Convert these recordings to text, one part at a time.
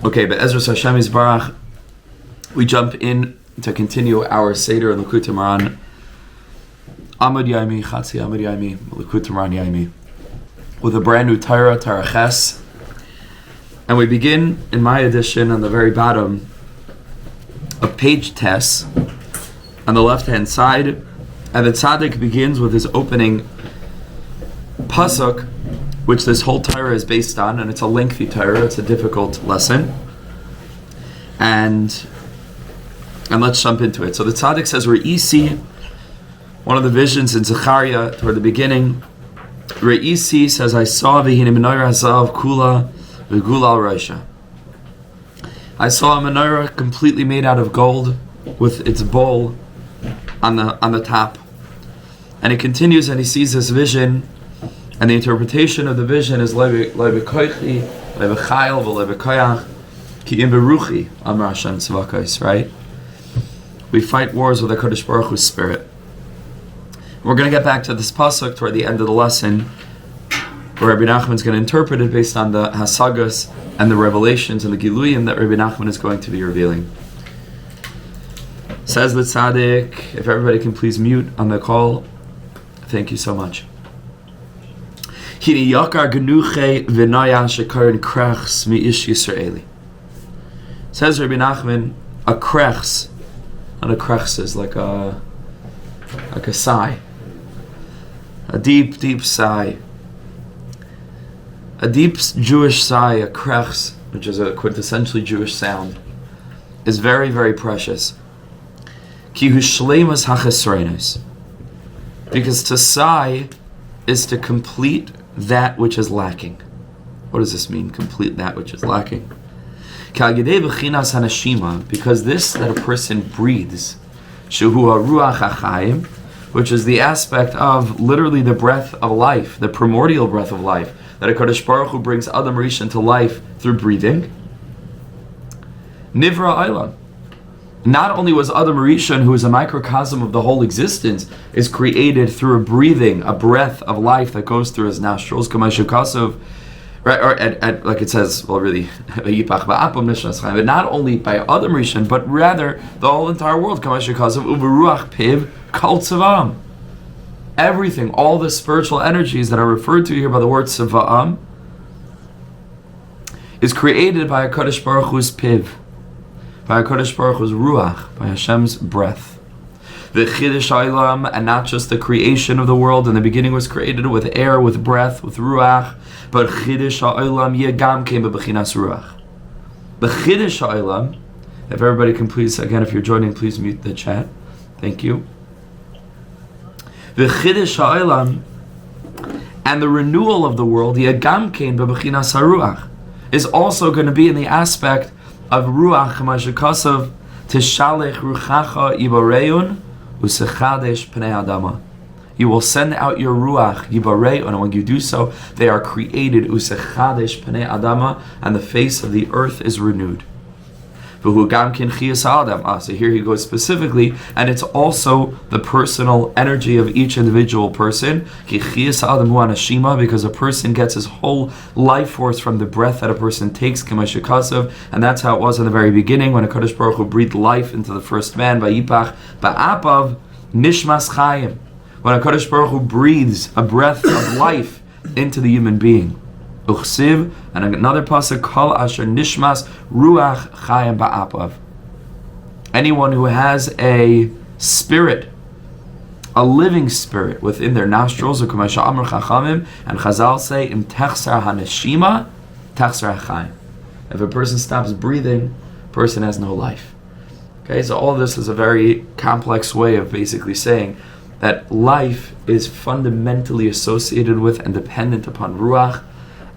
Okay, but Ezra Hashem Yisbarach, we jump in to continue our Seder in Likutei Moharan Amud Yomi, Chatzi Amud Yomi, Likutei Moharan Yomi, with a brand new Torah, Torah Ches. And we begin, in my edition, on the very bottom, of page Tes, on the left-hand side, and the tzaddik begins with his opening pasuk, which this whole Torah is based on, and it's a lengthy Torah, it's a difficult lesson. And let's jump into it. So the tzaddik says, Re'isi, one of the visions in Zechariah toward the beginning, Re'isi says, I saw v'hine menorah hazav kula v'gula al-roisha. I saw a menorah completely made out of gold with its bowl on the top. And it continues, and he sees this vision, and the interpretation of the vision is lebe koichi, lebe chayil, v'lebe koyach, ki im beruchi, amar Hashem tzvakos, right? We fight wars with the Kodesh Baruch Hu's spirit. We're going to get back to this pasuk toward the end of the lesson, where Rebbe Nachman is going to interpret it based on the hasagas and the revelations and the giluyim that Rebbe Nachman is going to be revealing. Says the tzaddik, if everybody can please mute on the call, thank you so much. Hini yakar genuche v'naya shekarin krechs mi'ish Yisraeli. Says Rebbe Nachman, a krechs, not a krechs is like a sigh, a deep, deep sigh. A deep Jewish sigh, a krechs, which is a quintessentially Jewish sound, is very, very precious. Ki hu shleimus hachesreinos. Because to sigh is to complete that which is lacking. What does this mean, complete that which is lacking? Because this that a person breathes, shehu haruach hachayim, which is the aspect of literally the breath of life, the primordial breath of life, that a Kodesh Baruch Hu brings Adam Rishon to life through breathing. Nivra Eilam. Not only was Adam Rishon, who is a microcosm of the whole existence, is created through a breathing, a breath of life that goes through his nostrils, right, or like it says, well, really, but not only by Adam Rishon, but rather the whole entire world. Everything, all the spiritual energies that are referred to here by the word Tzava'am, is created by a Kodesh Baruch Hu's piv, by a Kodesh Baruch Hu's ruach, by Hashem's breath. The Chiddush Olam, and not just the creation of the world. In the beginning was created with air, with breath, with ruach, but Chiddush Olam Yegam came by Bechinas ruach. The Chiddush Olam, if everybody can please, again, if you're joining, please mute the chat. Thank you. The Chiddush Ha'olam and the renewal of the world, Yagam Kein Bebechinas HaRuach, is also going to be in the aspect of Ruach, Kamashikasav, Tishalech Ruchacha Yibareun, Usechadesh Pnei Adama. You will send out your Ruach, Yibareun, and when you do so, they are created, Usechadesh Pnei Adama, and the face of the earth is renewed. So here he goes specifically, and it's also the personal energy of each individual person, because a person gets his whole life force from the breath that a person takes, and that's how it was in the very beginning when a Kodesh Baruch Hu breathed life into the first man, Vayipach Ba'apav Nishmas Chayim, when a Kodesh Baruch Hu breathes a breath of life into the human being. Uchsiv, and another pasuk, Kol Asher Nishmas Ruach Chayim Ba'apav. Anyone who has a spirit, a living spirit within their nostrils, and Chazal say, Im Techsar HaNeshima, Techsar HaChayim. If a person stops breathing, a person has no life. Okay, so all this is a very complex way of basically saying that life is fundamentally associated with and dependent upon Ruach.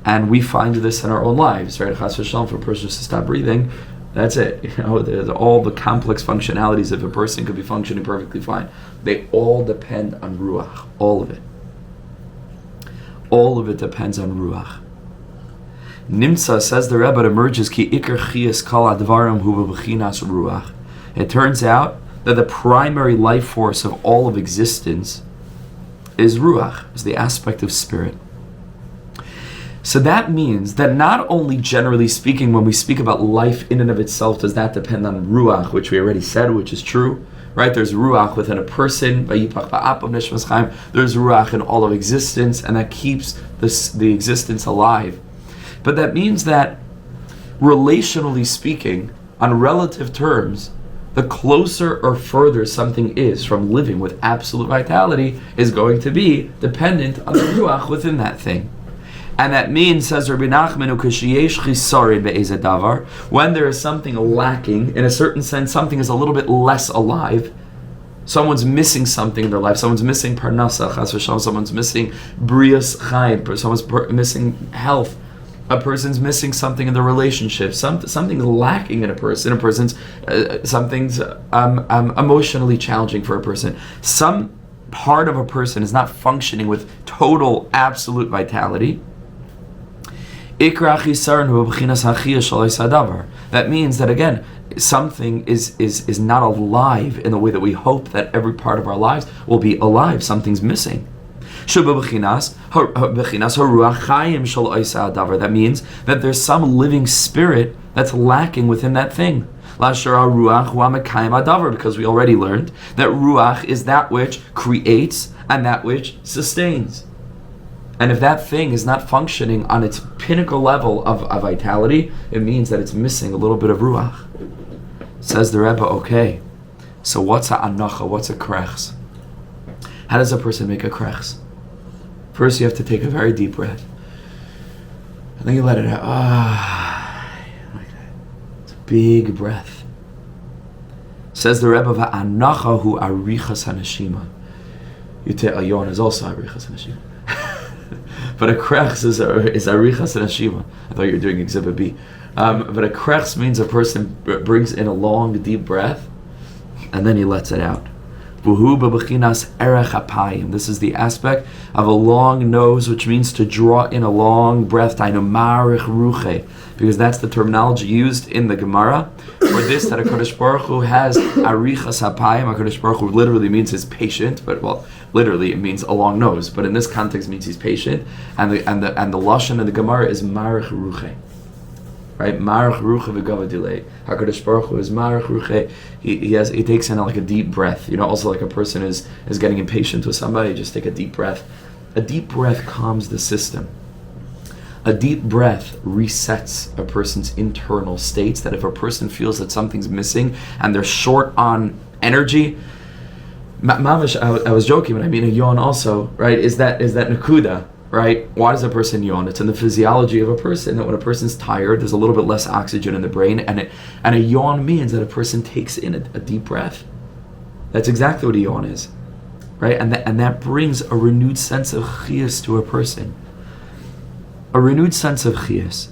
And we find this in our own lives, right? Chas v'shalom, for a person just to stop breathing, that's it. You know, there's all the complex functionalities of a person could be functioning perfectly fine. They all depend on ruach, all of it. All of it depends on ruach. Nimtza, says the Rebbe, it emerges ki ikar chiyas kol advarim hu b'bechinas ruach. It turns out that the primary life force of all of existence is ruach, is the aspect of spirit. So that means that not only generally speaking, when we speak about life in and of itself, does that depend on ruach, which we already said, which is true, right? There's ruach within a person, there's ruach in all of existence, and that keeps the existence alive. But that means that, relationally speaking, on relative terms, the closer or further something is from living with absolute vitality is going to be dependent on the ruach within that thing. And that means, says Rebbe Nachman, when there is something lacking, in a certain sense, something is a little bit less alive, someone's missing something in their life, someone's missing parnasa, someone's missing brias chayim, someone's missing health, a person's missing something in the relationship, something's lacking in a person's something's emotionally challenging for a person. Some part of a person is not functioning with total, absolute vitality. That means that, again, something is not alive in the way that we hope that every part of our lives will be alive. Something's missing. That means that there's some living spirit that's lacking within that thing. Because we already learned that ruach is that which creates and that which sustains. And if that thing is not functioning on its pinnacle level of vitality, it means that it's missing a little bit of ruach. Says the Rebbe, okay, so what's a anacha, what's a krechs? How does a person make a krechs? First you have to take a very deep breath. And then you let it out. Like that. It's a big breath. Says the Rebbe, anacha hu arichas haneshima. You take a yawn is also arichas haneshima. But a krechs is arichas haneshima. I thought you were doing exhibit B. But a krechs means a person brings in a long, deep breath, and then he lets it out. This is the aspect of a long nose, which means to draw in a long breath, because that's the terminology used in the Gemara for this, that HaKadosh Baruch Hu has arichas hapayim. HaKadosh Baruch Hu literally means he's patient, but literally it means a long nose, but in this context it means he's patient, and the lashon in the Gemara is marich ruche. Right, marach ruche v'gava delay. HaKadosh Baruch Hu is marach ruche. He takes in like a deep breath. Also like a person is getting impatient with somebody, just take a deep breath. A deep breath calms the system. A deep breath resets a person's internal states. That if a person feels that something's missing and they're short on energy, mamash, I was joking, but I mean a yawn also. Right? Is that nakuda? Right? Why does a person yawn? It's in the physiology of a person that when a person's tired, there's a little bit less oxygen in the brain, and a yawn means that a person takes in a deep breath. That's exactly what a yawn is, right? And that brings a renewed sense of chiyus to a person. A renewed sense of chiyus.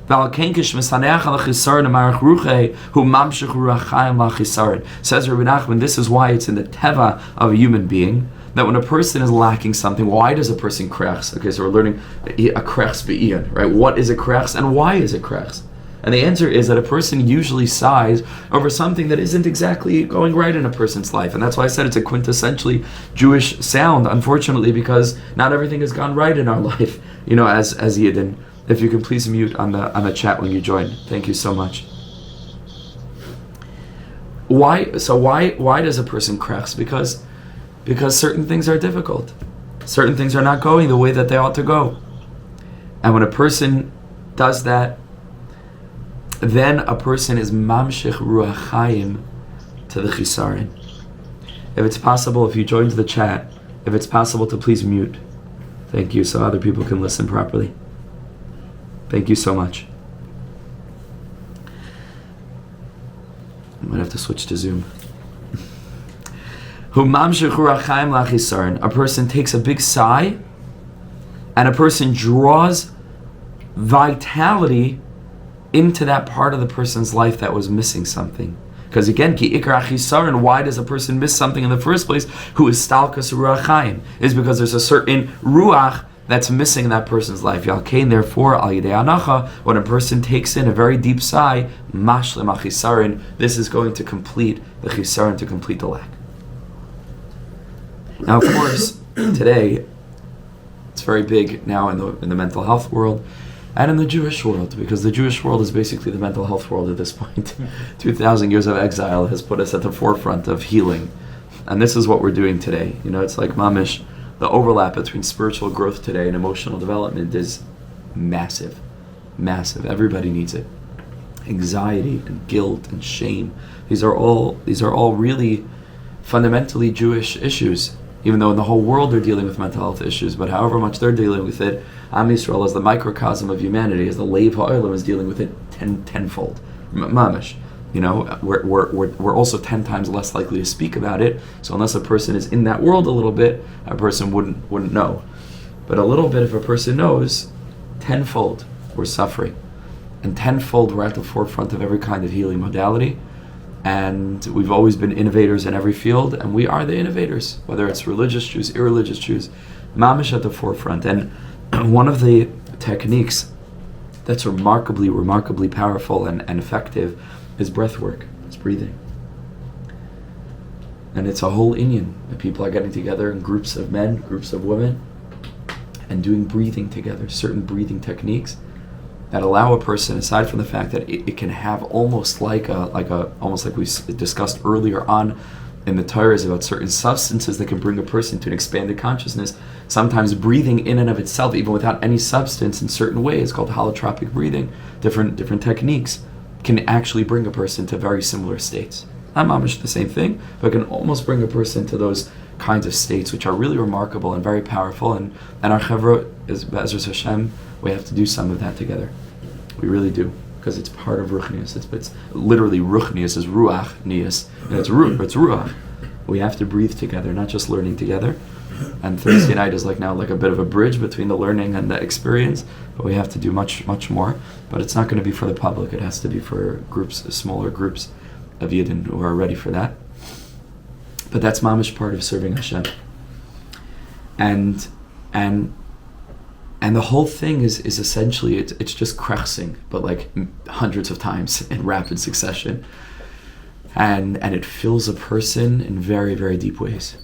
Says Rebbe Nachman, this is why it's in the teva of a human being, that when a person is lacking something, why does a person krechs? Okay, so we're learning a krechs be'ian, right? What is a krechs and why is it krechs? And the answer is that a person usually sighs over something that isn't exactly going right in a person's life. And that's why I said it's a quintessentially Jewish sound, unfortunately, because not everything has gone right in our life, as Yidden. If you can please mute on the chat when you join. Thank you so much. Why does a person krechs? Because certain things are difficult. Certain things are not going the way that they ought to go. And when a person does that, then a person is mamshich ruach chayim to the chisarin. If it's possible, if you joined the chat, if it's possible to please mute. Thank you, so other people can listen properly. Thank you so much. I might have to switch to Zoom. A person takes a big sigh, and a person draws vitality into that part of the person's life that was missing something. Because again, ki ikar achisaron, why does a person miss something in the first place? Who is stalkas ruach chaim? Is because there's a certain ruach that's missing in that person's life. Yalkein, therefore, al yidei anacha, when a person takes in a very deep sigh, mashlem achisaron, this is going to complete the chisaron, to complete the lack. Now, of course, today, it's very big now in the mental health world and in the Jewish world, because the Jewish world is basically the mental health world at this point. 2,000 years of exile has put us at the forefront of healing. And this is what we're doing today. It's like mamish, the overlap between spiritual growth today and emotional development is massive. Massive. Everybody needs it. Anxiety and guilt and shame. These are all really fundamentally Jewish issues, even though in the whole world they're dealing with mental health issues. But however much they're dealing with it, Am Yisrael, as the microcosm of humanity, as the Lev Ha'olam, is dealing with it tenfold. Mamish. We're also 10 times less likely to speak about it. So unless a person is in that world a little bit, a person wouldn't know. But a little bit, if a person knows, tenfold we're suffering, and tenfold we're at the forefront of every kind of healing modality. And we've always been innovators in every field, and we are the innovators, whether it's religious Jews, irreligious Jews, mamish at the forefront. And one of the techniques that's remarkably powerful and effective is breath work. It's breathing. And it's a whole inyan. People are getting together in groups of men, groups of women, and doing breathing together, certain breathing techniques that allow a person, aside from the fact that it can have almost like we discussed earlier on in the Torah, about certain substances that can bring a person to an expanded consciousness. Sometimes breathing in and of itself, even without any substance, in certain ways, called holotropic breathing, different techniques, can actually bring a person to very similar states. Not mamish the same thing, but can almost bring a person to those kinds of states, which are really remarkable and very powerful. And our chavura is Be'ezras Hashem. We have to do some of that together. We really do, because it's part of ruchnius. It's literally ruchnius is ruach nias, and it's ruach. We have to breathe together, not just learning together. And Thursday night is like a bit of a bridge between the learning and the experience, but we have to do much more. But it's not going to be for the public. It has to be for groups, smaller groups of Yidden who are ready for that. But that's mamish part of serving Hashem. And the whole thing is essentially, it's just krechsing, but like hundreds of times in rapid succession. And it fills a person in very, very deep ways.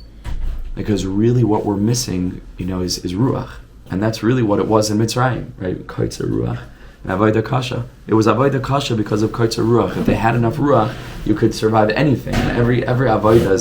Because really what we're missing, is ruach. And that's really what it was in Mitzrayim, right? Kaitzer ruach. And avodah kasha. It was avodah kasha because of kaitzer ruach. If they had enough ruach, you could survive anything. And every avodah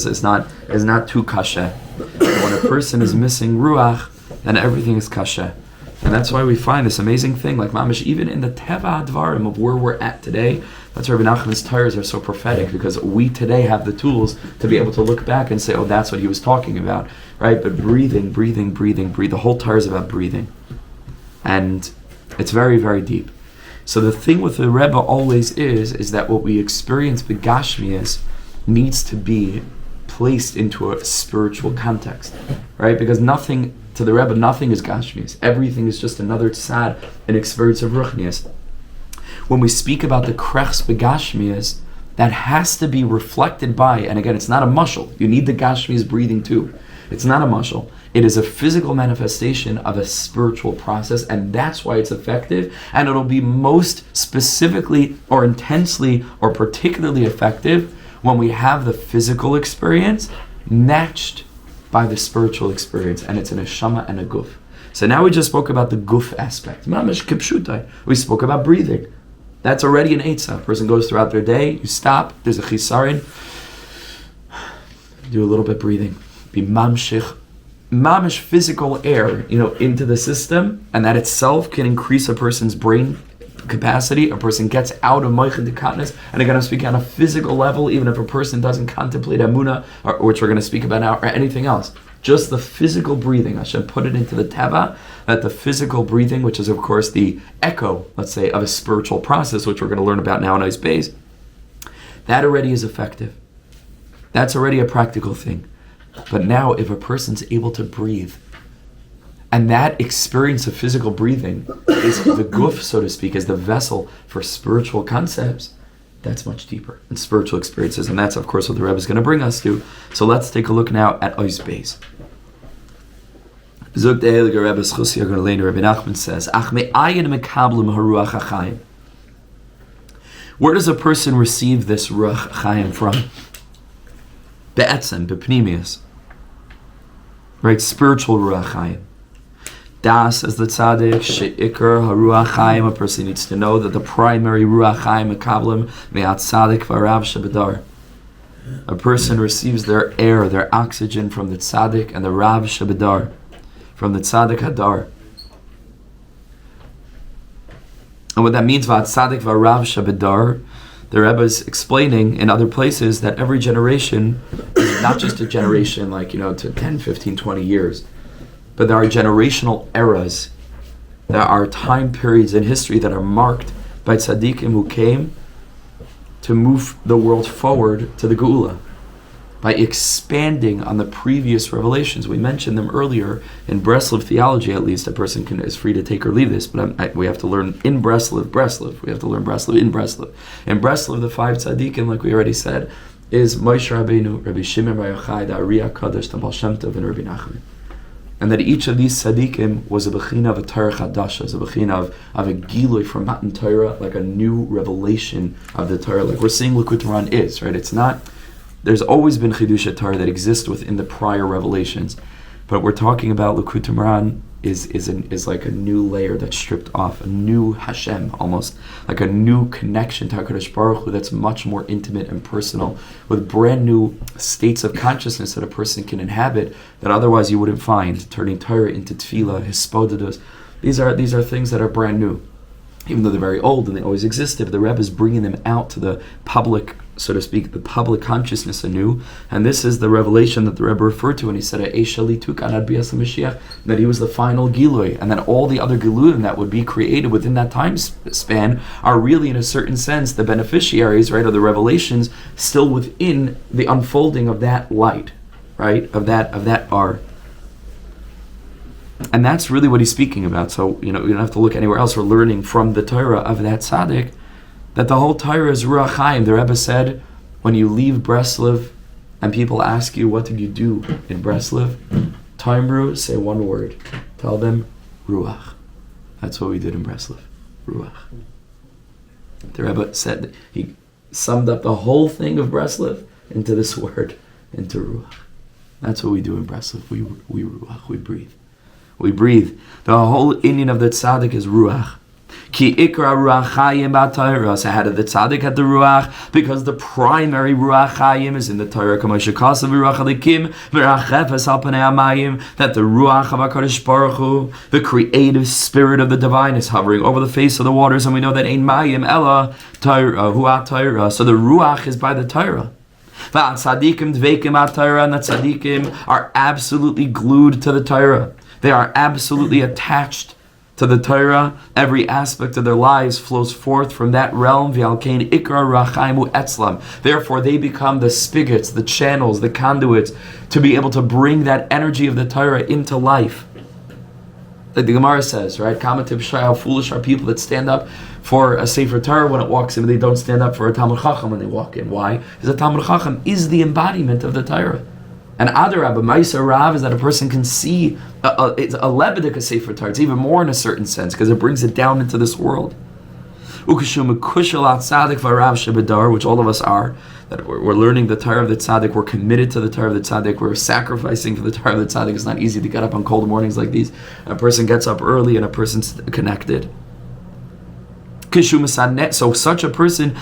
is not too kasha. When a person is missing ruach, then everything is kasha. And that's why we find this amazing thing, like mamish, even in the teva advarim of where we're at today. That's why Rebbe Nachman's Torahs are so prophetic, because we today have the tools to be able to look back and say, oh, that's what he was talking about, right? But breathing. The whole Torah is about breathing. And it's very, very deep. So the thing with the Rebbe always is that what we experience with Gashmias needs to be placed into a spiritual context, right? Because to the Rebbe, nothing is Gashmias. Everything is just another tzad, an experience of Ruchnias. When we speak about the krechs begashmias, that has to be reflected by, and again, it's not a mushal. You need the gashmias breathing too. It's not a mushal. It is a physical manifestation of a spiritual process, and that's why it's effective, and it'll be most specifically or intensely or particularly effective when we have the physical experience matched by the spiritual experience, and it's an neshama and a guf. So now we just spoke about the guf aspect. Mamish kipshutai. We spoke about breathing. That's already an eitzah. A person goes throughout their day, you stop, there's a chisarin, do a little bit breathing. Be mamish physical air, into the system, and that itself can increase a person's brain capacity. A person gets out of moichin dekatnus, and again, I'm speaking on a physical level, even if a person doesn't contemplate amuna, which we're going to speak about now, or anything else. Just the physical breathing. I should put it into the teva, that the physical breathing, which is of course the echo, let's say, of a spiritual process, which we're going to learn about now in Ice Bays, that already is effective. That's already a practical thing. But now if a person's able to breathe, and that experience of physical breathing is the guf, so to speak, is the vessel for spiritual concepts, that's much deeper in spiritual experiences, and that's of course what the Rebbe is going to bring us to. So let's take a look now at Ois Beis. Rebbe Nachman says, where does a person receive this ruach chayim from? Be'etzem, bepnimius, right? Spiritual ruach chayim. Das as the tzaddik, she'ikr haruach chaim, a person needs to know that the primary ruach chaim mekablim me'at tzaddik v'arav shebedar. A person receives their air, their oxygen from the tzaddik and the rav shebedar, from the tzaddik hadar. And what that means, v'at tzaddik v'arav shebedar, the Rebbe is explaining in other places that every generation is not just a generation like, to 10, 15, 20 years, but there are generational eras. There are time periods in history that are marked by tzaddikim who came to move the world forward to the Geulah by expanding on the previous revelations. We mentioned them earlier in Breslov theology. At least a person is free to take or leave this, but we have to learn in Breslov. We have to learn Breslov in Breslov. In Breslov, the 5 tzaddikim, like we already said, is Moshe Rabbeinu, Rabbi Shimon Bar Yochai, the R Yaakov, the Baal Shem Tov, and Rebbe Nachman. And that each of these tzaddikim was a bechina of a Torah chadasha, a bechina of a gilui from Matan Torah, like a new revelation of the Torah, like we're seeing Likutei Moharan is, right? It's not, there's always been chidusha Torah that exists within the prior revelations, but we're talking about Likutei Moharan is like a new layer that's stripped off, a new Hashem, almost like a new connection to HaKadosh Baruch Hu that's much more intimate and personal, with brand new states of consciousness that a person can inhabit that otherwise you wouldn't find, turning Torah into tefillah, hispodedus. These are things that are brand new, even though they're very old and they always existed. But the Rebbe is bringing them out to the public, so to speak, the public consciousness anew. And this is the revelation that the Rebbe referred to when he said that he was the final Gilui, and that all the other Giluim that would be created within that time span are really, in a certain sense, the beneficiaries, right, of the revelations still within the unfolding of that light, right, of that R. And that's really what he's speaking about. So, you don't have to look anywhere else. We're learning from the Torah of that tzaddik that the whole Torah is Ruach Chaim. The Rebbe said, when you leave Breslov and people ask you, what did you do in Breslov? Taimru, say one word. Tell them, Ruach. That's what we did in Breslov. Ruach. The Rebbe said, he summed up the whole thing of Breslov into this word, into Ruach. That's what we do in Breslov. We Ruach, we breathe. We breathe. The whole Indian of the tzaddik is Ruach. Ki ikra ruach chayim b'Torah. So how did the tzaddik have the ruach? Because the primary ruach chayim is in the Torah. K'moshe kasav ruach alikim v'rachefes al panei hamayim. That the ruach of HaKadosh Baruch Hu, the creative spirit of the divine, is hovering over the face of the waters, and we know that ein mayim ella Torah huat Torah. So the ruach is by the Torah. V'at tzaddikim dveikim at Torah, and the tzaddikim are absolutely glued to the Torah. They are absolutely attached to the Torah. Every aspect of their lives flows forth from that realm. Therefore, they become the spigots, the channels, the conduits to be able to bring that energy of the Torah into life. Like the Gemara says, right? How foolish are people that stand up for a sefer Torah when it walks in, but they don't stand up for a Talmud Chacham when they walk in. Why? Because the Talmud Chacham is the embodiment of the Torah. And Adarab, a Ma'aser Rav, is that a person can see it's a lebedik sefer Torah. It's even more in a certain sense because it brings it down into this world. Which all of us are, that we're learning the Torah of the tzaddik, we're committed to the Torah of the tzaddik, we're sacrificing for the Torah of the tzaddik. It's not easy to get up on cold mornings like these. A person gets up early and a person's connected. So such a person,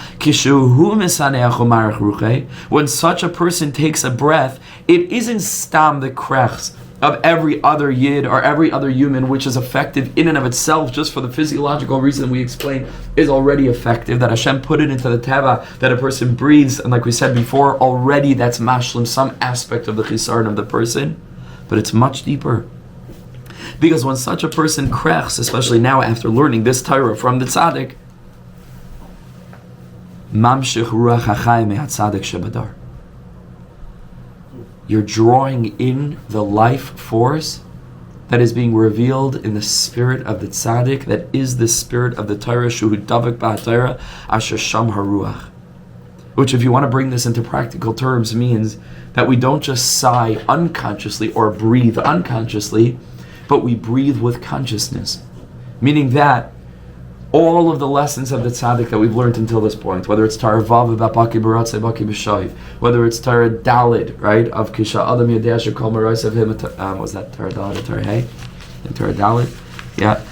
when such a person takes a breath, it isn't stam the krechs of every other yid or every other human, which is effective in and of itself, just for the physiological reason we explained, is already effective, that Hashem put it into the teva, that a person breathes, and like we said before, already that's mashlim, some aspect of the chisaron of the person, but it's much deeper. Because when such a person krechs, especially now after learning this Torah from the tzaddik, mamshich ruach hachayim me'atzadik shebadar, you're drawing in the life force that is being revealed in the spirit of the tzaddik, that is the spirit of the Torah, shuhu davik ba'Torah asher sham haruach. Which, if you want to bring this into practical terms, means that we don't just sigh unconsciously or breathe unconsciously, but we breathe with consciousness. Meaning that all of the lessons of the tzaddik that we've learned until this point, whether it's Torah Vav B'Baki B'Ratzei Baki B'Shayiv, whether it's Torah Dalid, right, of Kisha Adam Yadeh Asher Kol Merosav Him, was that Torah Dalid or Torah Hey? in Torah Dalit. Yeah.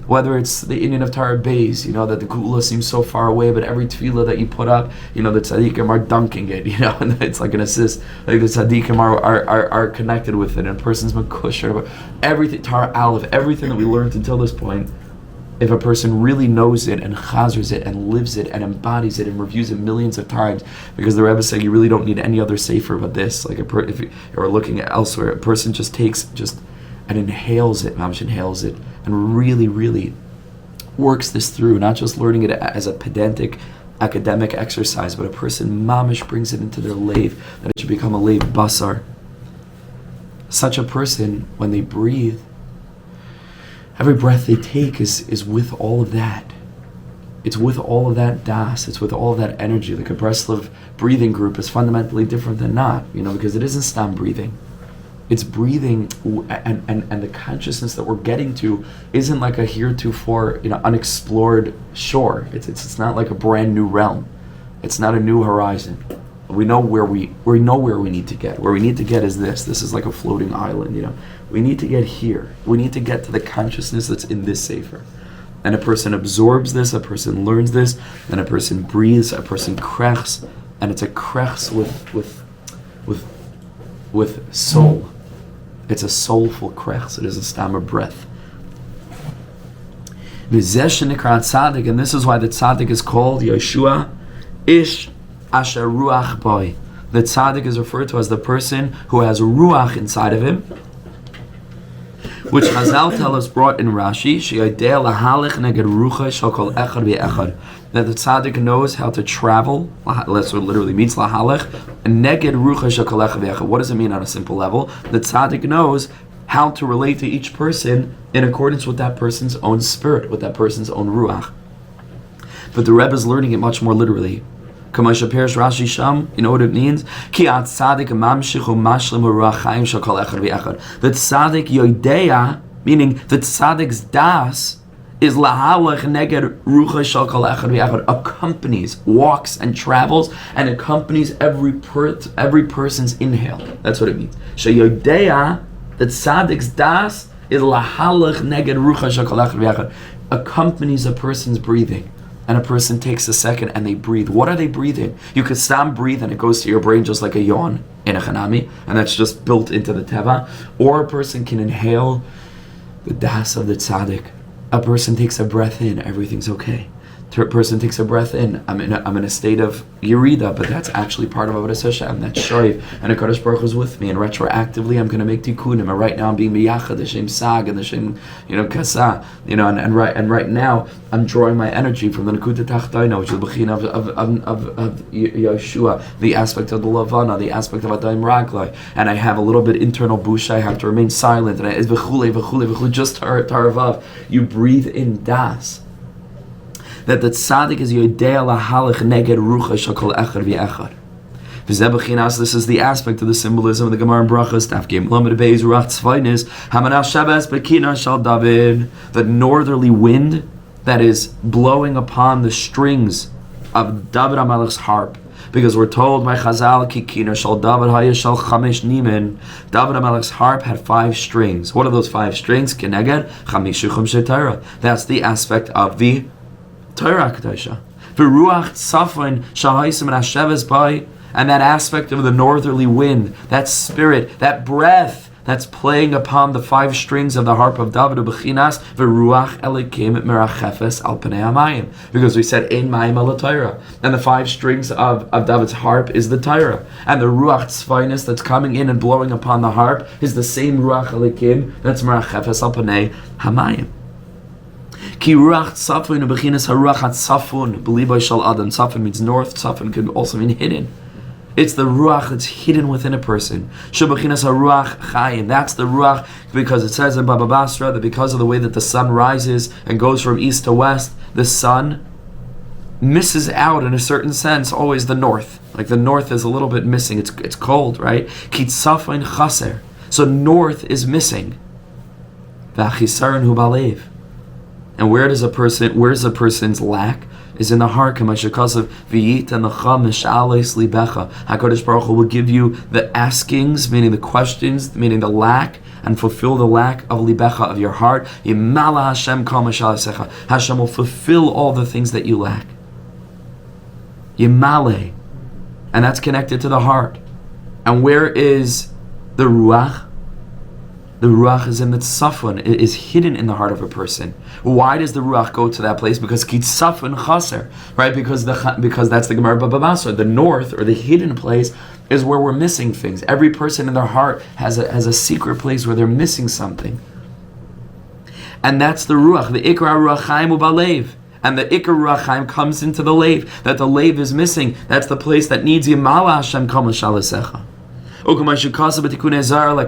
Whether it's the Indian of Torah Bays, that the Geulah seems so far away, but every tefillah that you put up, the tzaddikim are dunking it, and it's like an assist. Like the tzaddikim are connected with it, and a person's makusher. Everything, Torah Aleph, everything that we learned until this point, if a person really knows it and chazers it and lives it and embodies it and reviews it millions of times, because the Rebbe said you really don't need any other sefer but this. Like if you're looking at elsewhere, a person just takes and inhales it, mamish inhales it, and really, really works this through, not just learning it as a pedantic academic exercise, but a person mamish brings it into their lave, that it should become a lave basar. Such a person, when they breathe, every breath they take is with all of that. It's with all of that das, it's with all of that energy. Like a Breslov breathing group is fundamentally different than not, because it isn't stam breathing. It's breathing, and the consciousness that we're getting to isn't like a heretofore, unexplored shore. It's not like a brand new realm. It's not a new horizon. We know where we need to get. Where we need to get is this. This is like a floating island. We need to get here. We need to get to the consciousness that's in this sefer. And a person absorbs this. A person learns this. And a person breathes. A person krechs, and it's a krechs with soul. It's a soulful krechs. It is a stam of breath. And this is why the tzaddik is called Yeshua Ish Asher Ruach Boy. The tzaddik is referred to as the person who has ruach inside of him, which Chazal tell us brought in Rashi, that the tzaddik knows how to travel. That's what it literally means, lahalech, neged rucha shekol echad v'echad. What does it mean on a simple level? The tzaddik knows how to relate to each person in accordance with that person's own spirit, with that person's own ruach. But the Rebbe is learning it much more literally. Kamasha Perish Rashi Sham, you know what it means? Ki at tzaddik mamshichu mashlim ruachayim shekol echad v'echad. The tzaddik yodeya, meaning the tzaddik's das, is lahalech neged rucha shekol echad v'echad, accompanies, walks and travels, and accompanies every person's inhale. That's what it means. Sheyodeya, the tzaddik's das is lahalech neged rucha shekol echad v'echad, accompanies a person's breathing. And a person takes a second and they breathe. What are they breathing? You could stop breathe and it goes to your brain just like a yawn in a chanami, and that's just built into the teva. Or a person can inhale the das of the tzaddik. A person takes a breath in, everything's okay. A person takes a breath in, I'm in a state of yerida, but that's actually part of Avodas Hashem. That's shariv, and HaKadosh Baruch Hu is with me, and retroactively I'm going to make tikkunim. And right now I'm being miyachad, the shem sag and the shem, kasa, and right now I'm drawing my energy from the Likutei Moharan, which is the bechina of Yeshua, the aspect of the lavana, the aspect of Adayim Raglai, and I have a little bit internal busha. I have to remain silent, and it's v'chule, just taravav. You breathe in das. That the tzaddik is yodea lahalech neged rucha shekol echad v'echad. This is the aspect of the symbolism of the Gemara in Brachos. The northerly wind that is blowing upon the strings of David HaMelech's harp. Because we're told by Chazal, Kikina shal David haya shal chamesh nimen. David HaMelech's harp had 5 strings. What are those 5 strings? Keneged chamishuchim shetara. That's the aspect of the Torah Kedosha. V'ruach tzafon shahaisim and hasheves by, and that aspect of the northerly wind, that spirit, that breath that's playing upon the 5 strings of the harp of David Bechinas v'ruach elikim merachefes al pnei hamayim. Because we said ein mayim ala Torah, and the 5 strings of David's harp is the Torah, and the ruach tzfainus that's coming in and blowing upon the harp is the same ruach elikim that's merachefes al pnei hamayim. Ki ruach tzafon bechinas haruach hatzafon b'libay shel adam. Tzafon means north. Tzafon can also mean hidden. It's the ruach that's hidden within a person. Shebechinas haruach chayim. That's the ruach, because it says in Baba Basra that because of the way that the sun rises and goes from east to west, the sun misses out in a certain sense always the north. Like the north is a little bit missing. It's cold, right? Ki tzafon chaser. So north is missing. V'achisaron hu balev. And where's a person's lack? is in the heart. HaKadosh Baruch Hu will give you the askings, meaning the questions, meaning the lack, and fulfill the lack of libecha, of your heart. Hashem will fulfill all the things that you lack. Yimale. And that's connected to the heart. And where is the ruach? The ruach is in the tzafon. It is hidden in the heart of a person. Why does the ruach go to that place? Because kitzafon chaser, right? Because that's the Gemara Baba Basra. The north, or the hidden place, is where we're missing things. Every person in their heart has a secret place where they're missing something. And that's the ruach. The ikra ruach chaim ubalev. And the ikra ruach chaim comes into the lave. That the lave is missing. That's the place that needs yimala Hashem kol mashalesecha. Like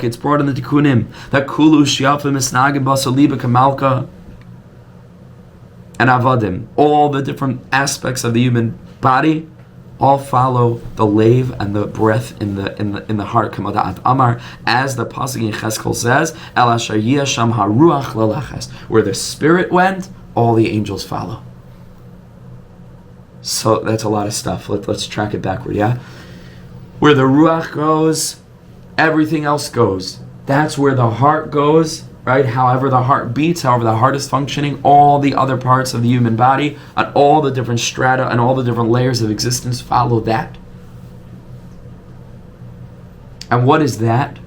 it's brought in the Tikkunim, that kulu shiafim misnagim basaliba kamalka and avadim, all the different aspects of the human body, all follow the lave and the breath in the heart. Kamadat Amar, as the pasuk in Cheskel says, El asher yasham haruach lelaches, where the spirit went, all the angels follow. So that's a lot of stuff. Let's track it backward, yeah. Where the ruach goes, everything else goes. That's where the heart goes, right? However the heart beats, however the heart is functioning, all the other parts of the human body, and all the different strata and all the different layers of existence follow that. And what is that?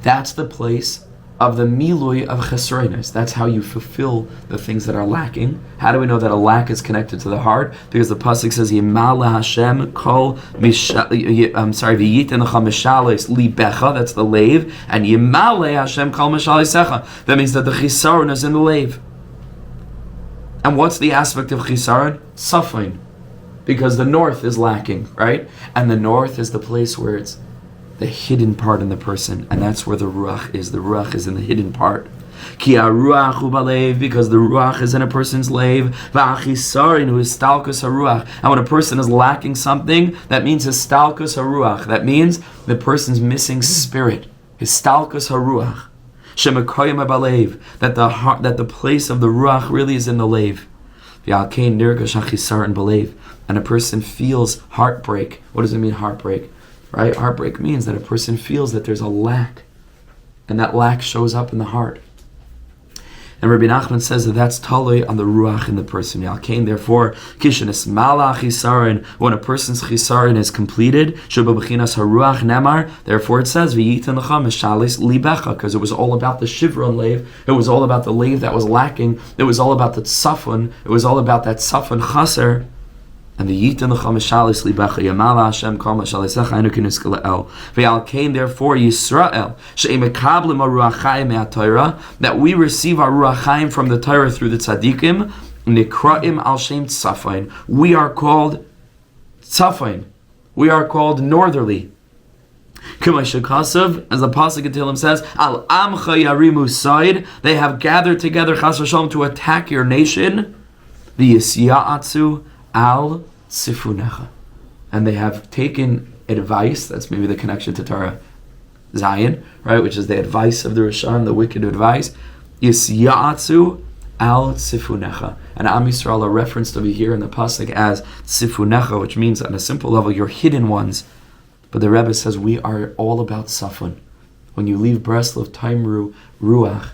That's the place of the milui of chesroinus. That's how you fulfill the things that are lacking. How do we know that a lack is connected to the heart? Because the pasuk says, "Yimal Hashem kol v'yitin lecha mishales libecha." That's the lave, and Yimal Hashem kol mishalesecha. That means that the chisaron is in the lave. And what's the aspect of chisaron? Suffering, because the north is lacking, right? And the north is the place where it's the hidden part in the person, and that's where the ruach is. The ruach is in the hidden part. Ki haruach hu balev, because the ruach is in a person's lave. Va'achisarin hu histalkus haruach. And when a person is lacking something, that means histalkus haruach. That means the person's missing spirit. Histalkus haruach. Shemakoyim balev. That the place of the ruach really is in the lave. V'alkein nirgash hachisarin balev. And a person feels heartbreak. What does it mean, heartbreak? Right? Heartbreak means that a person feels that there's a lack, and that lack shows up in the heart. And Rebbe Nachman says that that's talui on the ruach in the person. Yalkein, therefore, kishenis malach chisaron, when a person's chisaron is completed, shebabechinas haruach nemar, therefore it says v'yitin lecha mishalis libecha, because it was all about the shivron lave, it was all about the lave that was lacking, it was all about the tzafon, it was all about that tzafon chaser. And the yitin lecha mishalis libecha yamala Hashem kol mashalesecha enu k'niskele el. Ve'alkein, therefore Yisrael she'em mekablim haruach chaim me'aTorah, that we receive our ruach chaim from the Torah through the tzaddikim, nikraim al shem tzafain. We are called tzafain. We are called northerly. K'mashakasav, as the pasuk in Tehillim says, al amcha yarimu said, they have gathered together chas v'shalom to attack your nation. V'yisya'atzu al sifunecha, and they have taken advice. That's maybe the connection to Torah Zion, right? Which is the advice of the Rashan, the wicked advice. Yisya'atzu al sifunecha, and Am Yisrael are referenced over here in the pasuk as sifunecha, which means on a simple level, your hidden ones. But the Rebbe says we are all about safon. When you leave Breslov, Taimru ruach,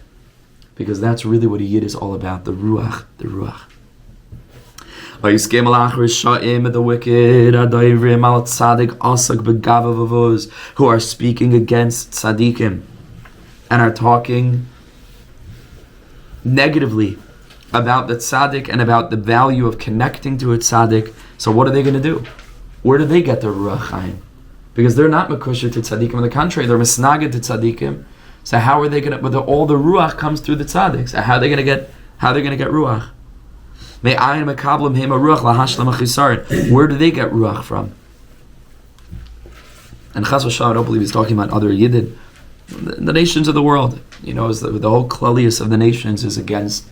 because that's really what a yid is all about. The ruach, the ruach. The wicked who are speaking against tzaddikim and are talking negatively about the tzaddik and about the value of connecting to a tzaddik. So what are they going to do? Where do they get their ruach chaim? Because they're not mekusher to tzaddikim. On the contrary, they're misnaged to tzaddikim. So how are they going to? But all the ruach comes through the tzaddik. So how are they going to get? How are they going to get ruach? Where do they get ruach from? And Chas v'Shalom, I don't believe he's talking about other Yidden. The nations of the world, the whole klalius of the nations is against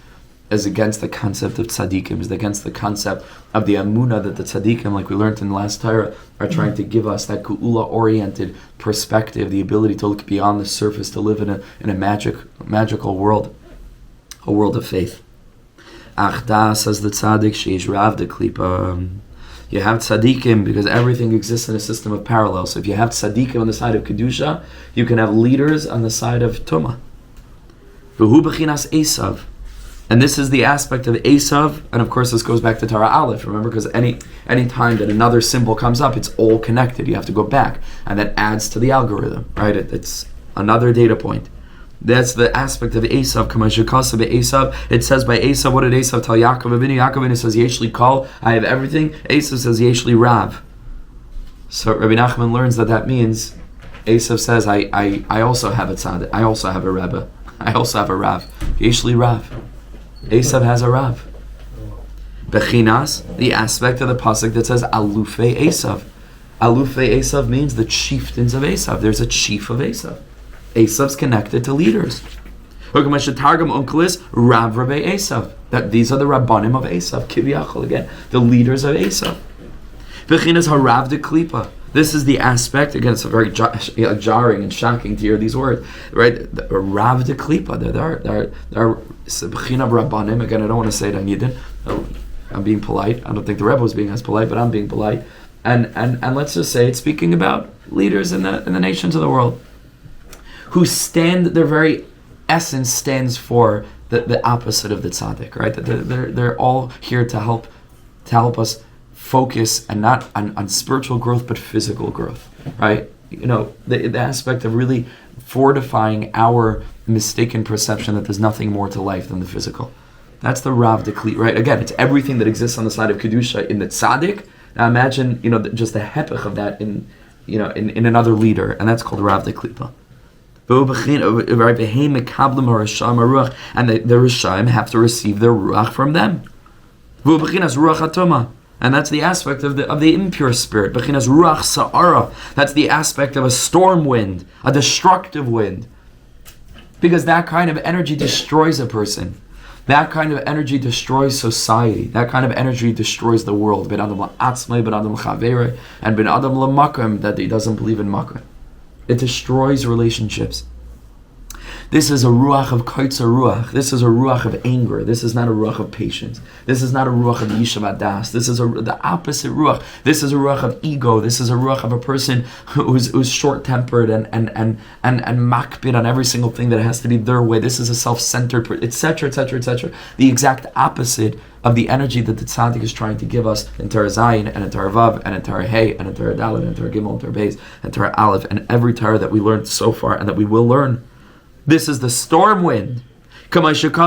the concept of tzaddikim, is against the concept of the amunah that the tzaddikim, like we learned in the last Torah, are trying to give us, that Geulah-oriented perspective, the ability to look beyond the surface, to live in a magical world, a world of faith. Achda, says the tzaddik, sheish rav de klipa. You have tzaddikim because everything exists in a system of parallels. So if you have tzaddikim on the side of kedusha, you can have leaders on the side of tumah. V'hu b'chinas Esav. And this is the aspect of Esav, and of course this goes back to Torah Aleph, remember, because any time that another symbol comes up, it's all connected. You have to go back, and that adds to the algorithm, right? It's another data point. That's the aspect of Esav. Esav. It says by Esav, what did Esav tell Yaakov Avinu? Yaakov Avinu says, Yeshli Kol, I have everything. Esav says, Yeshli Rav. So Rebbe Nachman learns that means Esav says, I also have a tzaddik, I also have a Rebbe, I also have a Rav. Yeshli Rav. Esav has a Rav. Bechinas, the aspect of the pasuk that says Alufei Esav. Alufei Esav means the chieftains of Esav. There's a chief of Esav. Esav's connected to leaders. Targum Unkelis Rav Rabbe Esav. That these are the Rabbanim of Esav. Kiviyachol again, the leaders of Esav. Bechinas Harav de Klipa. This is the aspect, again, it's very jarring and shocking to hear these words, right? Rav de Klipa, they're Bechina Rabbanim. Again, I don't want to say it on Yidden. I'm being polite. I don't think the Rebbe was being as polite, but I'm being polite. And let's just say it's speaking about leaders in the nations of the world who stand, their very essence stands for the opposite of the tzaddik, right? They're all here to help us focus and not on spiritual growth but physical growth, right? You know, the aspect of really fortifying our mistaken perception that there's nothing more to life than the physical. That's the Rav de Kli, right? Again, it's everything that exists on the side of Kedusha in the tzaddik. Now imagine, just the hepech of that in another leader, and that's called Rav de Klipa. And the Rishaim have to receive their ruach from them. And that's the aspect of the impure spirit. Bechinas ruach sa'ara. That's the aspect of a storm wind, a destructive wind. Because that kind of energy destroys a person. That kind of energy destroys society. That kind of energy destroys the world. Ben adam la'atzmai, ben adam l'chavere, and ben adam la'makom, that he doesn't believe in makom. It destroys relationships. This is a ruach of kaitza ruach. This is a ruach of anger. This is not a ruach of patience. This is not a ruach of yishav adas. This is the opposite ruach. This is a ruach of ego. This is a ruach of a person who's short-tempered and makbid on every single thing that has to be their way. This is a self-centered, etc., etc., etc. The exact opposite of the energy that the tzaddik is trying to give us in Torah Zayin and in Torah Vav and in Torah Hey and in Torah Dalet and in Torah Gimel and Torah Beis and Torah Aleph and every Torah that we learned so far and that we will learn. This is the storm wind. Esav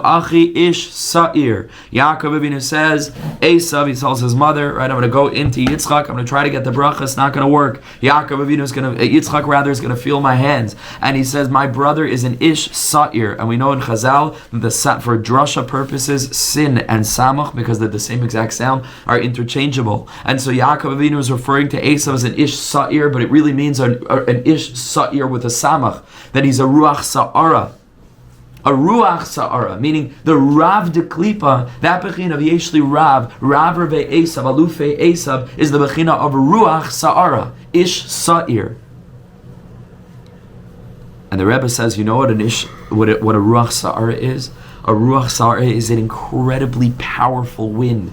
achi ish sa'ir. Yaakov Avinu says, Esav, he tells his mother, right, I'm going to go into Yitzchak, I'm going to try to get the bracha, it's not going to work. Yaakov Avinu Yitzchak is going to feel my hands. And he says, my brother is an ish sa'ir. And we know in Chazal, for drasha purposes, sin and samach, because they're the same exact sound, are interchangeable. And so Yaakov Avinu is referring to Esav as an ish sa'ir, but it really means an ish sa'ir with a samach, that he's a ruach sa'ara. A ruach sa'ara, meaning the Rav de Klipa, that bechina of Yeshli Rav Rabbe Esav, Alufei Esav, is the bechina of ruach sa'ara, ish sa'ir. And the Rebbe says, you know what a ruach sa'ara is? A ruach sa'ara is an incredibly powerful wind,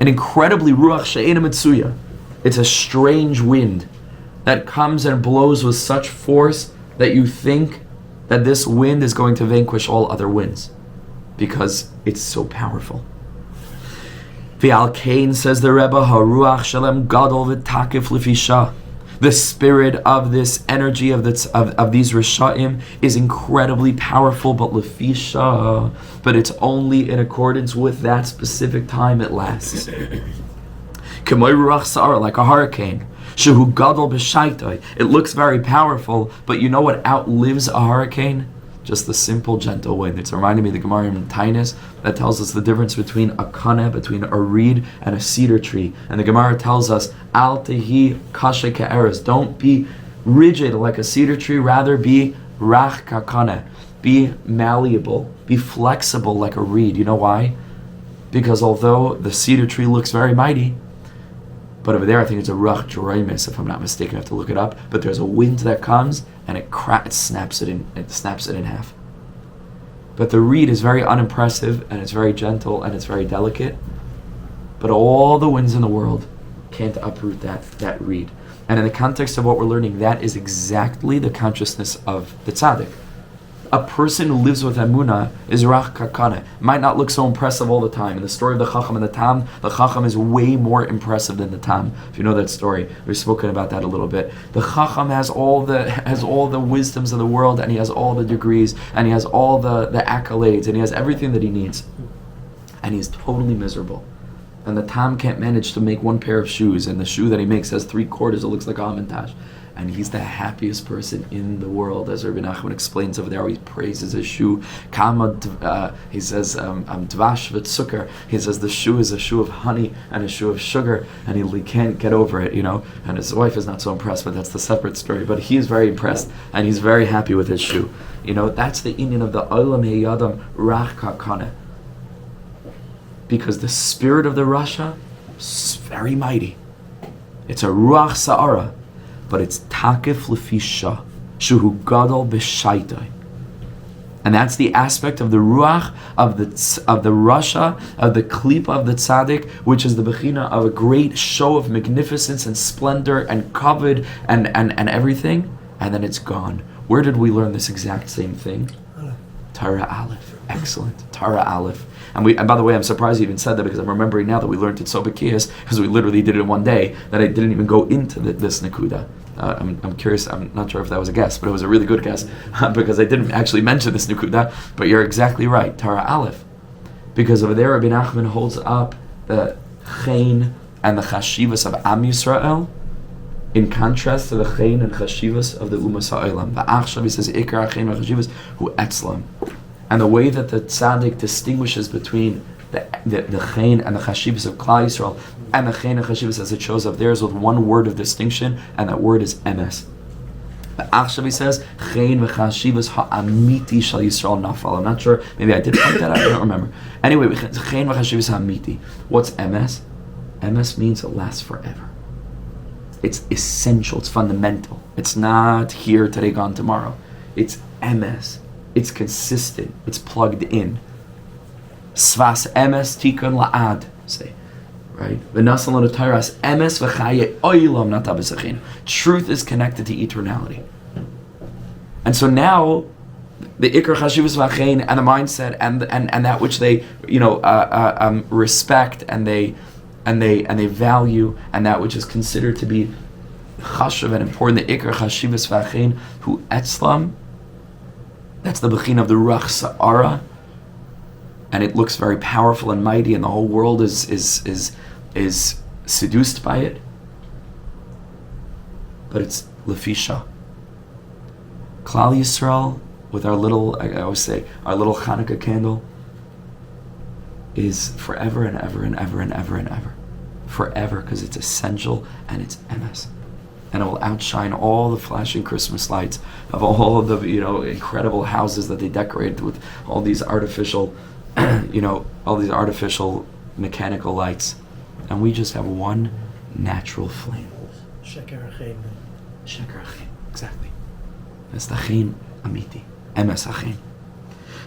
an incredibly ruach she'ena mitzuya. It's a strange wind that comes and blows with such force that you think that this wind is going to vanquish all other winds because it's so powerful. V'al Kain, says the Rebbe, haruach shalem gadol v'takif lefisha. The spirit of this energy of these Rishaim is incredibly powerful, but lefisha, but it's only in accordance with that specific time it lasts. K'may ruach sa'ara, like a hurricane. Shehu gadol b'shaitai. It looks very powerful, but you know what outlives a hurricane? Just the simple, gentle wind. It's reminding me of the Gemara in Tainus that tells us the difference between a kaneh, between a reed and a cedar tree. And the Gemara tells us, Al tehi kashe ke'eres. Don't be rigid like a cedar tree, rather be rach kakaneh. Be malleable, be flexible like a reed. You know why? Because although the cedar tree looks very mighty, but over there, I think it's a ruach joremis, if I'm not mistaken. I have to look it up. But there's a wind that comes and it snaps it in half. But the reed is very unimpressive, and it's very gentle, and it's very delicate. But all the winds in the world can't uproot that reed. And in the context of what we're learning, that is exactly the consciousness of the tzaddik. A person who lives with emunah is rach kakane. Might not look so impressive all the time. In the story of the chacham and the tam, the chacham is way more impressive than the tam. If you know that story, we've spoken about that a little bit. The chacham has all the wisdoms of the world, and he has all the degrees, and he has all the accolades, and he has everything that he needs, and he's totally miserable. And the tam can't manage to make one pair of shoes, and the shoe that he makes has 3 quarters. It looks like a hamantash. And he's the happiest person in the world, as Rebbe Nachman explains over there. He praises his shoe. He says, dvash v'tzukar. He says the shoe is a shoe of honey and a shoe of sugar, and he can't get over it, And his wife is not so impressed, but that's the separate story. But he is very impressed, and he's very happy with his shoe. That's the inyan of the olam heyadam rach kakane. Because the spirit of the Rasha is very mighty. It's a ruach sa'ara. But it's takif lefisha, shuhu gadol b'shaitai, and that's the aspect of the ruach of the rasha, of the klipa of the tzaddik, which is the bechina of a great show of magnificence and splendor and kavod and everything, and then it's gone. Where did we learn this exact same thing? Torah Aleph. Excellent. Torah Aleph. And by the way, I'm surprised you even said that, because I'm remembering now that we learned it so bekiyas, because we literally did it in one day, that I didn't even go into this nakuda. I'm curious, I'm not sure if that was a guess, but it was a really good guess, because I didn't actually mention this nakuda, but you're exactly right, Torah Aleph. Because over there, Rebbe Nachman holds up the chen and the chashivas of Am Yisrael, in contrast to the chen and chashivas of the Umas Ha'olam. V'achshav, he says, Ikar chen v'chashivas hu etzlam. And the way that the tzaddik distinguishes between the chen and the chashivas of Klal Yisrael and the chen and chashivas as it shows up there is with one word of distinction, and that word is emes. But Achshav, he says, chen v'chashivas ha'amiti shal Yisrael nafal. I'm not sure, maybe I did point that out, I don't remember. Anyway, chen v'chashivas ha'amiti. What's emes? Emes means it lasts forever. It's essential, it's fundamental. It's not here today, gone tomorrow. It's emes. It's consistent. It's plugged in. Svas emes tikun la'ad. Say, right? V'nasan l'notayras emes v'chaye oilam nata b'sachin. Truth is connected to eternality. And so now, the ikar chashivas v'achein and the mindset and that which they respect and they value, and that which is considered to be chashuv and important, the ikar chashivas v'achein hu etzlam. That's the bechina of the ruach sa'ara, and it looks very powerful and mighty, and the whole world is seduced by it. But it's lefisha. Klal Yisrael, with our little, I always say, our little Hanukkah candle, is forever and ever and ever and ever and ever. Forever, because it's essential and it's emes. And it will outshine all the flashing Christmas lights of all of the incredible houses that they decorated with all these artificial, all these artificial mechanical lights. And we just have one natural flame. Sheker Achein. Sheker Achein, exactly. That's the Achein Amiti. Emes Achein.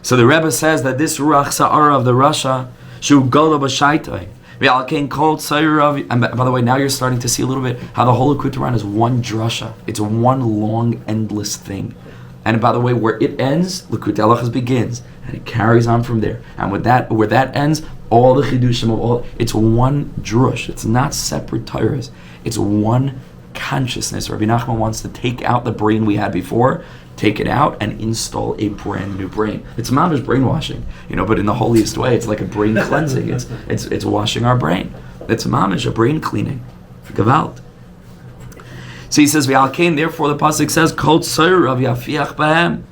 So the Rebbe says that this Ruach Sa'ara of the Rasha, Shu Geulah b'Shaitai, and by the way, now you're starting to see a little bit how the whole Likutei Moharan is one drasha. It's one long, endless thing. And by the way, where it ends, Likutei Halachos begins, and it carries on from there. And with that, where that ends, all the chidushim of all, it's one drush. It's not separate Torahs. It's one consciousness. Rebbe Nachman wants to take out the brain we had before, take it out, and install a brand new brain. It's mamish brainwashing, but in the holiest way, it's like a brain cleansing. It's washing our brain. It's mamish, a brain cleaning. Gewalt. So he says, V'alkein, therefore the pasuk says, Kol tzor of yafiach b'hem.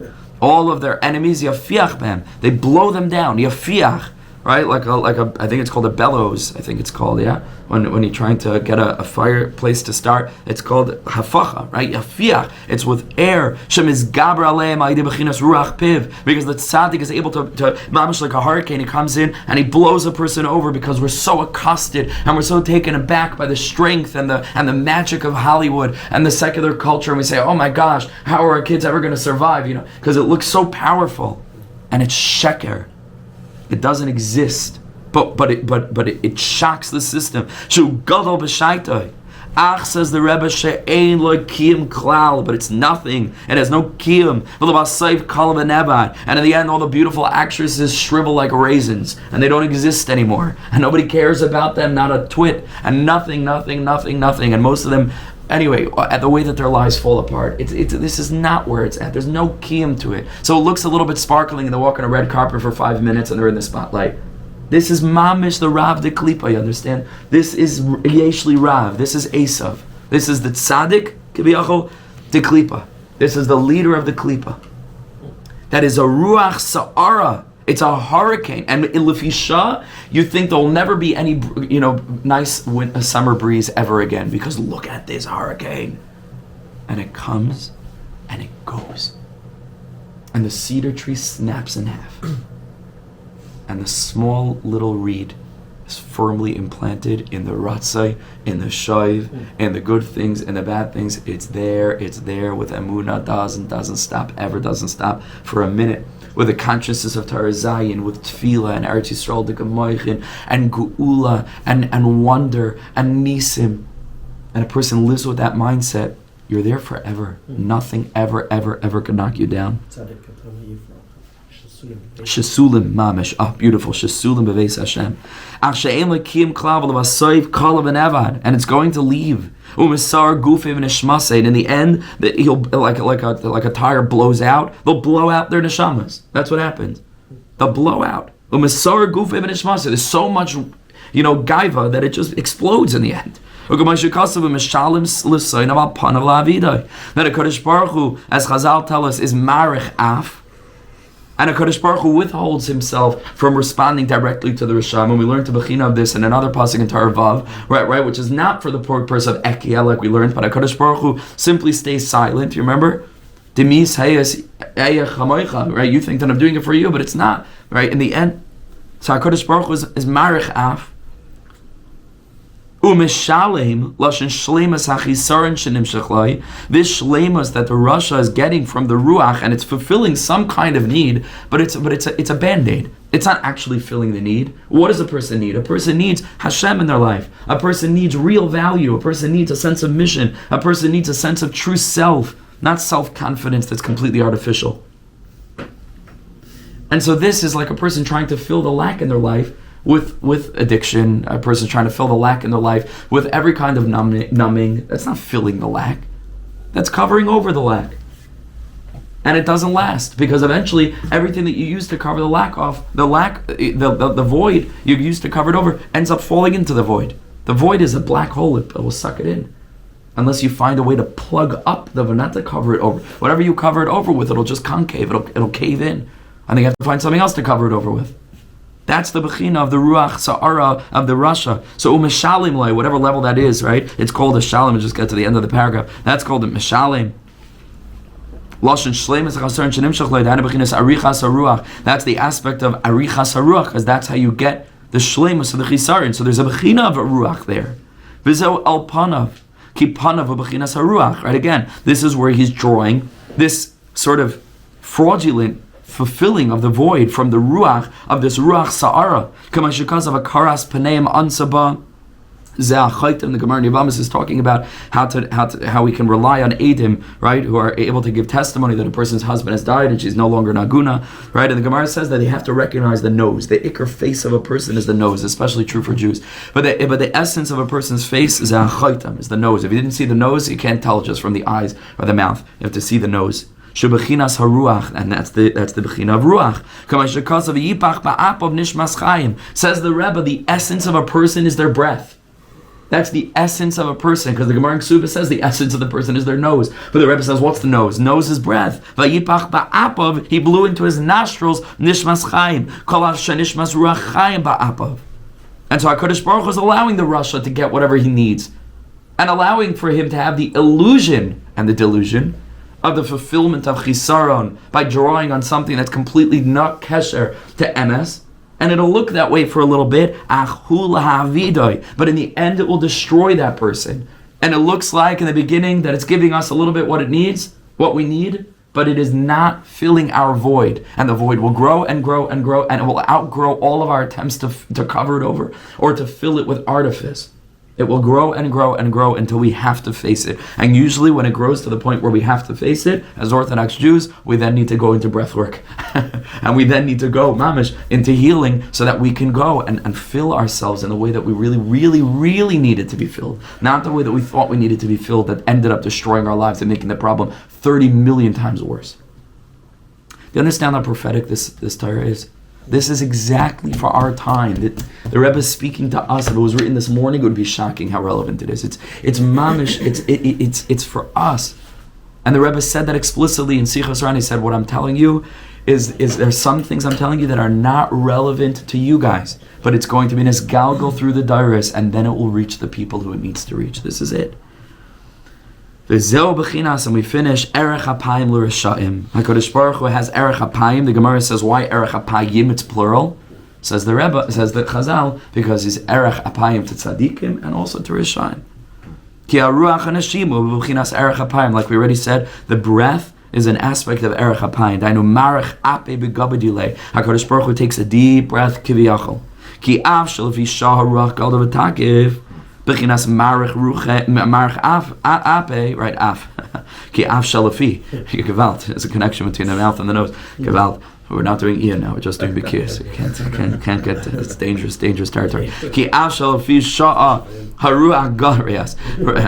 All of their enemies, yafiach b'hem. They blow them down, yafiach. Right, like a, I think it's called a bellows. I think it's called, yeah. When you're trying to get a fireplace to start, it's called hafacha, right? Yafiach. It's with air. Shem is gabra aleim ayde bechinas ruach piv, because the tzaddik is able to mamish like a hurricane. He comes in and he blows a person over because we're so accosted and we're so taken aback by the strength and the magic of Hollywood and the secular culture, and we say, oh my gosh, how are our kids ever going to survive? Because it looks so powerful. and it's sheker. It doesn't exist. But it shocks the system. Shu gadol b'shaitai. Ach, says the Rebbe, she'ein lo kiyum klal, but it's nothing. It has no kiyum. And in the end, all the beautiful actresses shrivel like raisins, and they don't exist anymore. And nobody cares about them, not a twit, and nothing. And most of them, anyway, at the way that their lives fall apart, this is not where it's at. There's no kiyum to it. So it looks a little bit sparkling, and they walk on a red carpet for 5 minutes, and they're in the spotlight. This is mamish, the Rav de Klipa, you understand? This is Yeshli Rav. This is Esav. This is the tzaddik, kibiyachol, de Klipa. This is the leader of the Klipa. That is a ruach sa'ara. It's a hurricane. And in Lefisha, you think there'll never be any, nice summer breeze ever again, because look at this hurricane. And it comes and it goes. And the cedar tree snaps in half. And the small little reed is firmly implanted in the ratzai, in the shayv, in the good things, in the bad things. It's there with emunah, doesn't stop for a minute. With the consciousness of Torah Zayin, with tefillah and Eretz Yisrael, the Gemoichin, and Geulah, and wonder, and nisim. And a person lives with that mindset, you're there forever. Nothing ever can knock you down. Shesulim mamish. Beautiful. Shesulim beveis Hashem. And it's going to leave. And in the end, he'll like a tire blows out. They'll blow out their neshamas. That's what happens. They'll blow out. There's so much, gaiva that it just explodes in the end. That a Kodesh Baruch Hu, as Chazal tell us, is marich af. And a Kodesh Baruch Hu withholds himself from responding directly to the Risham. And we learned to Binah of this in another pasuk in Torah Vav, right, which is not for the purpose of Ekiel, like we learned, but a Kodesh Baruch Hu simply stays silent. You remember? Demis hayas chamoicha, right? You think that I'm doing it for you, but it's not, right? In the end, so a Kodesh Baruch Hu is marich af. Umishalem lashon shleimas hachisaron shenimshachlai. This shleimas that the Rasha is getting from the ruach, and it's fulfilling some kind of need, but it's a band-aid. It's not actually filling the need. What does a person need? A person needs Hashem in their life. A person needs real value. A person needs a sense of mission. A person needs a sense of true self, not self-confidence that's completely artificial. And so this is like a person trying to fill the lack in their life with addiction. A person trying to fill the lack in their life with every kind of numbing. That's not filling the lack. That's covering over the lack. And it doesn't last, because eventually everything that you use to cover the lack off, the void you used to cover it over, ends up falling into the void. The void is a black hole. It will suck it in. Unless you find a way to plug up the void, not to cover it over. Whatever you cover it over with, it'll just concave. It'll cave in. And then you have to find something else to cover it over with. That's the Bechina of the Ruach Sa'ara of the Rasha. So U'Mishalim Loi, whatever level that is, right? It's called a Shalom. Just get to the end of the paragraph. That's called a Mishalim. Lashon Shleimus Chasaron Shenimshach Loi, Dana Bechinas Arichas HaRuach. That's the aspect of Arichas HaRuach, because that's how you get the Shleimus of the Chisaron. So there's a Bechina of a Ruach there. V'zeu Al Panav, Ki Panav of Bechinas HaRuach. Right, again, this is where he's drawing this sort of fraudulent fulfilling of the void from the ruach of this ruach sa'ara. Kamashikaz of a karas paneim ansaba. The Gemara Nivamis is talking about how we can rely on Edim, right, who are able to give testimony that a person's husband has died and she's no longer naguna, right? And the Gemara says that they have to recognize the nose. The ikar face of a person is the nose, especially true for Jews. But the essence of a person's face is a chaytam, is the nose. If you didn't see the nose, you can't tell just from the eyes or the mouth. You have to see the nose. Shebechinas haruach, and that's the bechina of ruach. Kamashikasav yipach ba'apav nishmas chayim. Says the Rebbe, the essence of a person is their breath. That's the essence of a person, because the Gemara in Ksuba says the essence of the person is their nose. But the Rebbe says, what's the nose? Nose is breath. Vayipach ba'apav, he blew into his nostrils nishmas chayim. Kol nishmas ruach chayim ba'apav. And so HaKadosh Baruch Hu is allowing the Rasha to get whatever he needs, and allowing for him to have the illusion and the delusion of the fulfillment of chisaron by drawing on something that's completely not kesher to emes, and it'll look that way for a little bit, but in the end it will destroy that person. And it looks like in the beginning that it's giving us a little bit what we need, but it is not filling our void. And the void will grow and grow and grow, and it will outgrow all of our attempts to cover it over or to fill it with artifice. It will grow and grow and grow until we have to face it. And usually when it grows to the point where we have to face it, as Orthodox Jews, we then need to go into breath work. And we then need to go, mamish, into healing so that we can go and fill ourselves in the way that we really, really, really needed to be filled. Not the way that we thought we needed to be filled that ended up destroying our lives and making the problem 30 million times worse. Do you understand how prophetic this Torah is? This is exactly for our time. The Rebbe is speaking to us. If it was written this morning, it would be shocking how relevant it is. It's mamish. It's for us. And the Rebbe said that explicitly in Sichos Ran. He said, "What I'm telling you is there's some things I'm telling you that are not relevant to you guys, but it's going to be an esgalgal through the dairis, and then it will reach the people who it needs to reach. This is it." And we finish Erech Hapayim l'Rishayim. HaKadosh Baruch Hu has Erech Hapayim. The Gemara says, why Erech Hapayim? It's plural. Says the Rebbe, says the Chazal, because he's Erech Hapayim to Tzadikim and also to Rishayim. Ki haruach hanashimu b'chinas Erech Hapayim. Like we already said, the breath is an aspect of Erech Hapayim. Dainu marach ape b'gabadilei. HaKadosh Baruch Hu takes a deep breath, kiviyachol. Ki av shel vi shah haruach galda v'takiv. Bechinas marach ruche marach ape, right? Af ki af shalafi gewalt. There's a connection between the mouth and the nose. Gewalt. We're not doing Ian now. We're just doing Bekir. Can't get to, it's dangerous territory. Ki af shalafi sha'a haruach gadrias,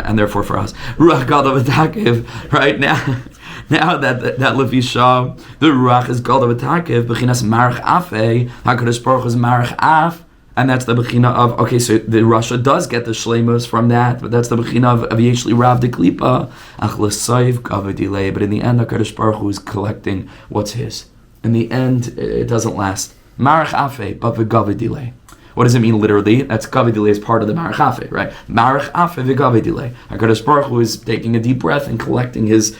and therefore for us ruach gadol v'takiv. Right now. Now that Levi Shah, the ruach is gadol v'takiv. Bechinas marach afe. HaKadosh Baruch Hu is marach af. And that's the bechina of, okay, so the Russia does get the shleimus from that, but that's the bechina of Yeshli Rav de Klipa, ach l'sayv gavadilei. But in the end, HaKadosh Baruch Hu is collecting what's his. In the end, it doesn't last. Marach afe, but v'gavadilei. What does it mean literally? That's gavadilei is part of the marach afe, right? Marach afe v'gavadilei. HaKadosh Baruch Hu is taking a deep breath and collecting his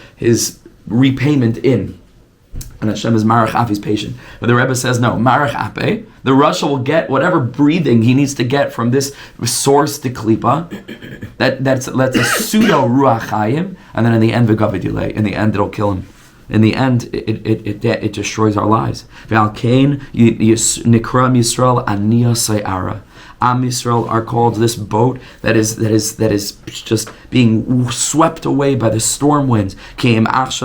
repayment in. And Hashem is Marach Af, he's patient. But the Rebbe says, no, Marach Ape, the Rasha will get whatever breathing he needs to get from this source to Klipa. That's a pseudo Ruach Chaim, and then in the end, V'gavidilei. In the end, it'll kill him. In the end, it destroys our lives. V'al Kain, Nikram Yisrael, Aniyah Sayara. Am Yisrael are called this boat that is just being swept away by the storm winds. Because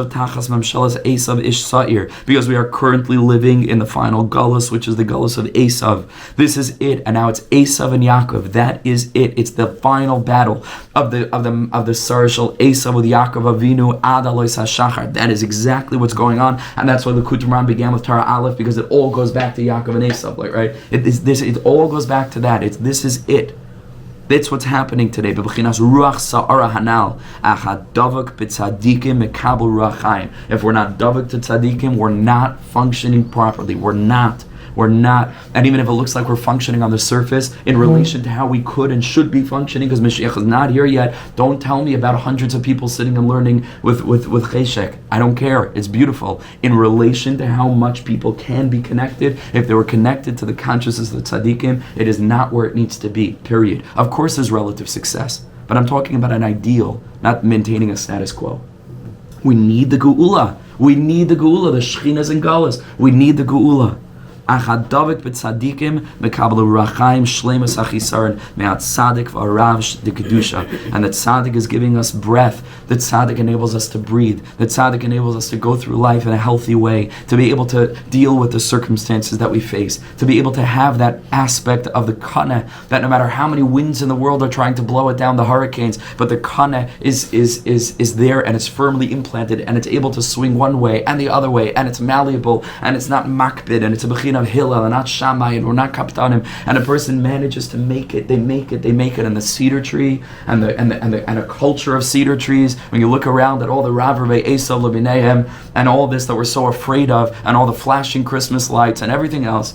we are currently living in the final Geulah, which is the Geulah of Esav. This is it, and now it's Esav and Yaakov. That is it. It's the final battle of the Sarashal Esav with Yaakov Avinu Ad Alois HaShachar. That is exactly what's going on, and that's why the Likutei Moharan began with Torah Aleph, because it all goes back to Yaakov and Esav, right? It all goes back to that. This is it. That's what's happening today. If we're not davak to tzadikim, we're not functioning properly. We're not. And even if it looks like we're functioning on the surface in relation to how we could and should be functioning, because Mashiach is not here yet, don't tell me about hundreds of people sitting and learning with cheshek. I don't care. It's beautiful. In relation to how much people can be connected, if they were connected to the consciousness of the tzaddikim, it is not where it needs to be, period. Of course there's relative success, but I'm talking about an ideal, not maintaining a status quo. We need the Geulah. The Shekhinahs and Galus. We need the Geulah. Achadavik b'tzadikim mekabel urachaim shleimus achisaron me'at tzadik v'arav de kedusha. And the tzadik is giving us breath. The tzadik enables us to breathe. The tzadik enables us to go through life in a healthy way, to be able to deal with the circumstances that we face, to be able to have that aspect of the kana, that no matter how many winds in the world are trying to blow it down, the hurricanes, but the kana is there, and it's firmly implanted, and it's able to swing one way and the other way, and it's malleable, and it's not makbid, and it's a bechina of Hillel and not Shammai, and we're not kaptanim, and a person manages to make it. They make it, and the cedar tree and a culture of cedar trees. When you look around at all the Rav Rebbe Esav Lebinehem and all this that we're so afraid of, and all the flashing Christmas lights and everything else,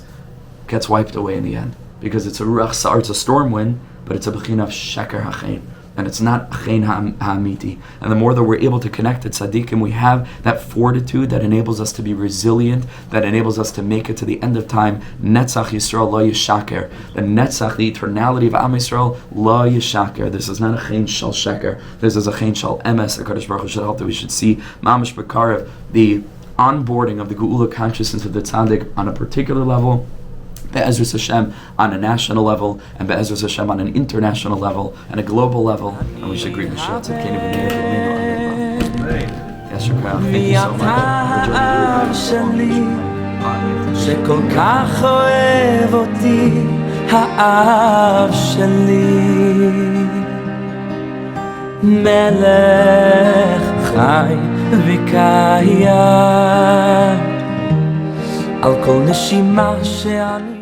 gets wiped away in the end, because it's a storm wind, but it's a bechina of sheker hachein. and it's not Chen Ha'amiti. And the more that we're able to connect to tzaddikim, we have that fortitude that enables us to be resilient, that enables us to make it to the end of time. Netzach Yisrael lo yishaker. The Netzach, the eternality of Am Yisrael, lo yishaker. This is not a Chen Shal Sheker. This is a Chen Shal Emes. HaKadosh Baruch Hu should help that we should see Mamash B'Karev, the onboarding of the Geulah consciousness of the tzaddik on a particular level, Be'ezras Hashem on a national level, and Be'ezras Hashem on an international level, and a global level, and we should greet Mashiach Tzidkenu V'meir V'meinu. Yes, Shukran. Thank you so much for joining me. שכל כך אוהב אותי האב שלי, מלך חי וקיים על כל נשימה שאני